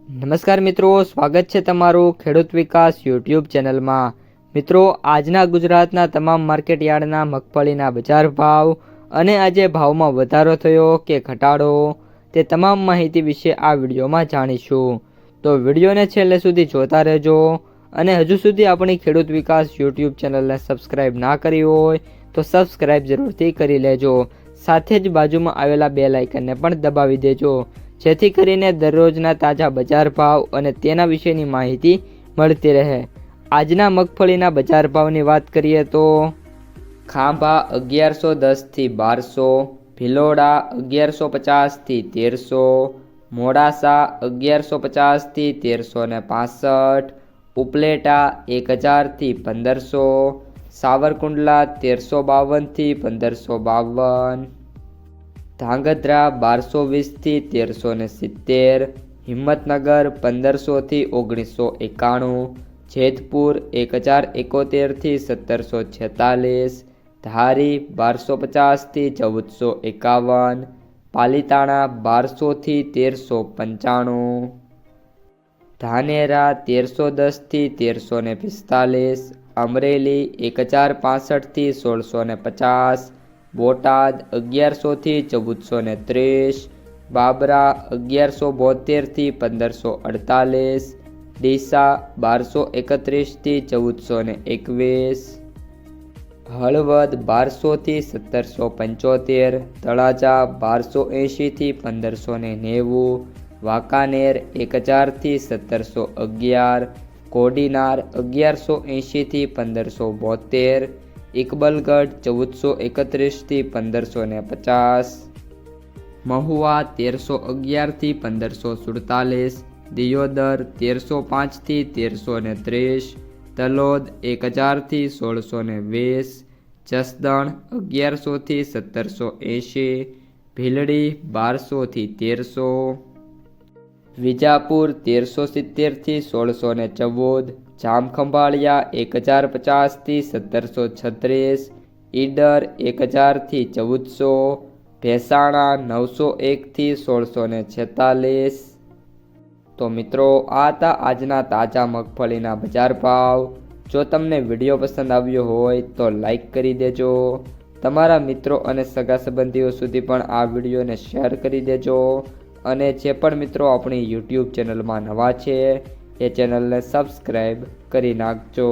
નમસ્કાર મિત્રો, સ્વાગત છે તમારું ખેડૂત વિકાસ યુટ્યુબ ચેનલમાં। મિત્રો, આજના ગુજરાતના તમામ માર્કેટ યાર્ડના મગફળીના બજાર ભાવ અને આજે ભાવમાં વધારો થયો કે ઘટાડો તે તમામ માહિતી વિશે આ વિડીયોમાં જાણીશું। તો વિડીયોને છેલ્લે સુધી જોતા રહેજો અને હજુ સુધી આપણી ખેડૂત વિકાસ યુટ્યુબ ચેનલને સબસ્ક્રાઈબ ના કરી હોય તો સબસ્ક્રાઈબ જરૂરથી કરી લેજો। સાથે જ બાજુમાં આવેલા બેલ આઇકનને પણ દબાવી દેજો, જેથી કરીને દરરોજના તાજા બજાર ભાવ અને તેના વિશેની માહિતી મળતી રહે। આજના મગફળીના બજાર ભાવની વાત કરીએ તો ખાંભા 1110 થી 1200, ભિલોડા 1150 થી 1300, મોડાસા 1150 થી 1365, ઉપલેટા 1000 થી 1500, સાવરકુંડલા 1352 થી 1552, ધાંગધ્રા 1220 થી 1370, હિંમતનગર 1500 થી 1991, જેતપુર 1071 થી 1746, ધારી 1250 થી 1451, પાલીતાણા 1200 થી 1395, ધાનેરા 1310 થી 1345, અમરેલી 1065 થી 1650, બોટાદ 1100 થી 1430, બાબરા 1172 થી 1548, ડીસા 1231 થી 1421, હળવદ 1200 થી 1775, તળાજા 1280 થી 1590, વાંકાનેર 1000 થી 1711, કોડીનાર 1180 થી 1572, ઇકબલગઢ 1431 થી 1550, મહુવા 1311 થી 1547, દિયોદર 1305 થી 1330, તલોદ 1000 થી 1620, જસદણ 1100 થી 1780, ભીલડી 1200 થી 1300, વિજાપુર 1370 થી 1614, જામખંભાળિયા 1050 થી 1736, ઈડર 1000 થી 1400, ભેસાણા 901 થી 1646। તો મિત્રો, આ હતા આજના તાજા મગફળીના બજાર ભાવ। જો તમને વિડીયો પસંદ આવ્યો હોય તો લાઈક કરી દેજો, તમારા મિત્રો અને સગા સંબંધીઓ સુધી પણ આ વિડીયોને શેર કરી દેજો અને જે પણ મિત્રો આપણી યુટ્યુબ ચેનલમાં નવા છે એ ચેનલને સબસ્ક્રાઈબ કરી નાખજો।